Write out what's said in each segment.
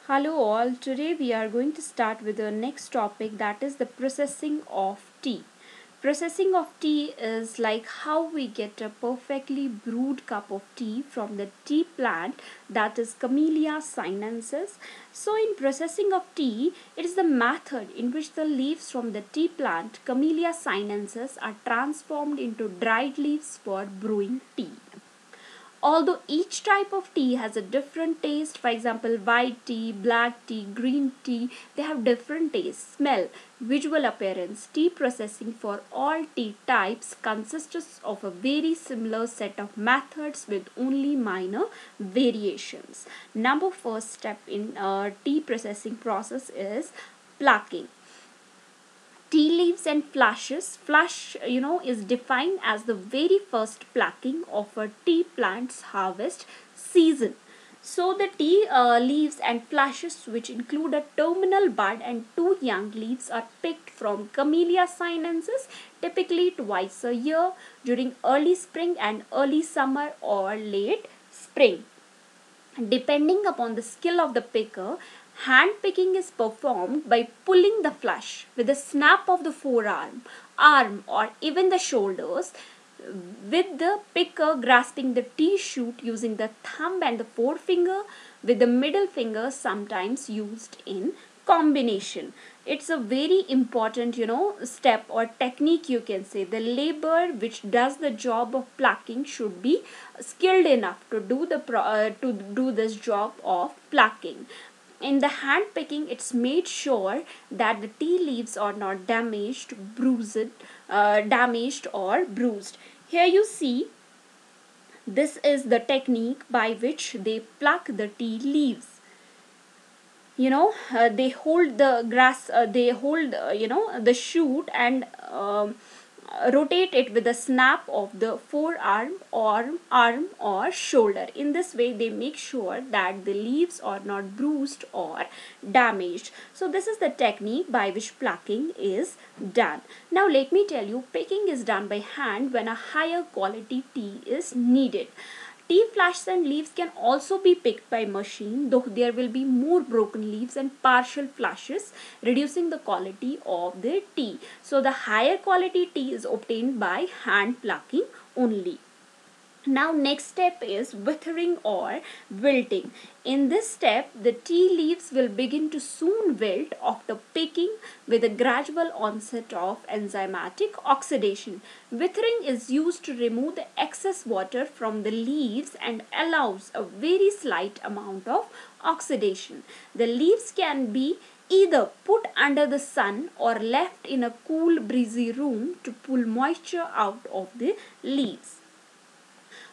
Hello all, today we are going to start with the next topic, that is the processing of tea. Processing of tea is like how we get a perfectly brewed cup of tea from the tea plant, that is Camellia sinensis. So in processing of tea, it is the method in which the leaves from the tea plant Camellia sinensis are transformed into dried leaves for brewing tea. Although each type of tea has a different taste, for example, white tea, black tea, green tea, they have different taste, smell, visual appearance. Tea processing for all tea types consists of a very similar set of methods with only minor variations. Number first step in tea processing process is plucking. Tea leaves and flushes. Flush, is defined as the very first plucking of a tea plant's harvest season. So the tea leaves and flushes, which include a terminal bud and two young leaves, are picked from Camellia sinensis typically twice a year during early spring and early summer or late spring. Depending upon the skill of the picker, hand picking is performed by pulling the flush with a snap of the forearm, arm, or even the shoulders, with the picker grasping the tea shoot using the thumb and the forefinger, with the middle finger sometimes used in combination. It's a very important step or technique, you can say. The labor which does the job of plucking should be skilled enough to do this job of plucking. In the hand picking, it's made sure that the tea leaves are not damaged or bruised. Here you see, this is the technique by which they pluck the tea leaves. They hold the grass, they hold the shoot and rotate it with a snap of the forearm or arm or shoulder. In this way they make sure that the leaves are not bruised or damaged. So this is the technique by which plucking is done. Now let me tell you, picking is done by hand when a higher quality tea is needed. Tea flashes and leaves can also be picked by machine, though there will be more broken leaves and partial flashes, reducing the quality of the tea. So the higher quality tea is obtained by hand plucking only. Now next step is withering or wilting. In this step, the tea leaves will begin to soon wilt after picking with a gradual onset of enzymatic oxidation. Withering is used to remove the excess water from the leaves and allows a very slight amount of oxidation. The leaves can be either put under the sun or left in a cool breezy room to pull moisture out of the leaves.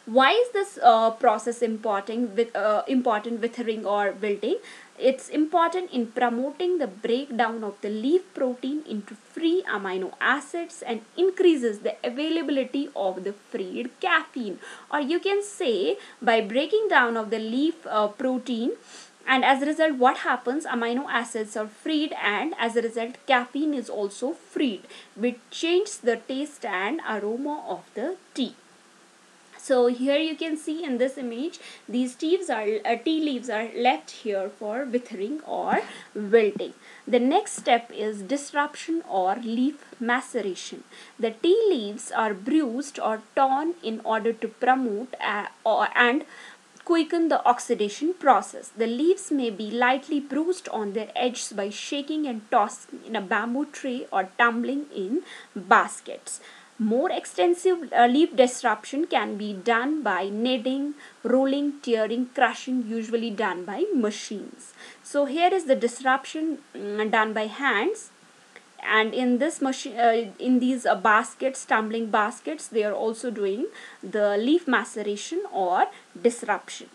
Why is this process important withering or wilting? It's important in promoting the breakdown of the leaf protein into free amino acids and increases the availability of the freed caffeine. Or you can say, by breaking down of the leaf protein, and as a result what happens, amino acids are freed, and as a result caffeine is also freed, which changes the taste and aroma of the tea. So here you can see in this image, these tea leaves are left here for withering or wilting. The next step is disruption or leaf maceration. The tea leaves are bruised or torn in order to promote and quicken the oxidation process. The leaves may be lightly bruised on their edges by shaking and tossing in a bamboo tray or tumbling in baskets. More extensive leaf disruption can be done by kneading, rolling, tearing, crushing, usually done by machines. So here is the disruption done by hands, and in this machine, in these baskets, tumbling baskets, they are also doing the leaf maceration or disruption.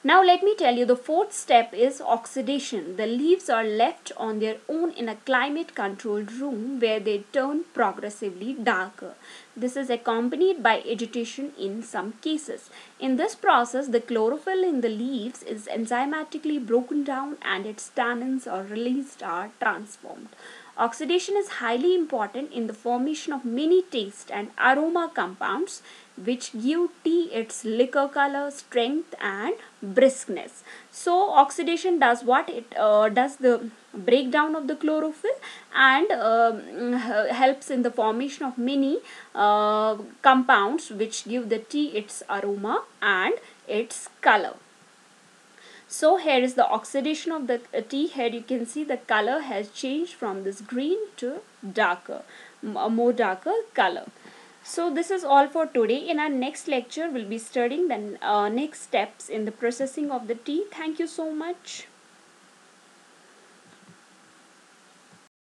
Now let me tell you, the fourth step is oxidation. The leaves are left on their own in a climate controlled room where they turn progressively darker. This is accompanied by agitation in some cases. In this process, the chlorophyll in the leaves is enzymatically broken down and its tannins are released or transformed. Oxidation is highly important in the formation of many taste and aroma compounds. which give tea its liquor color, strength and briskness. So oxidation does what? It does the breakdown of the chlorophyll and helps in the formation of many compounds which give the tea its aroma and its color. So here is the oxidation of the tea. Here you can see the color has changed from this green to darker, a more darker color. So this is all for today. In our next lecture, we'll be studying the next steps in the processing of the tea. Thank you so much.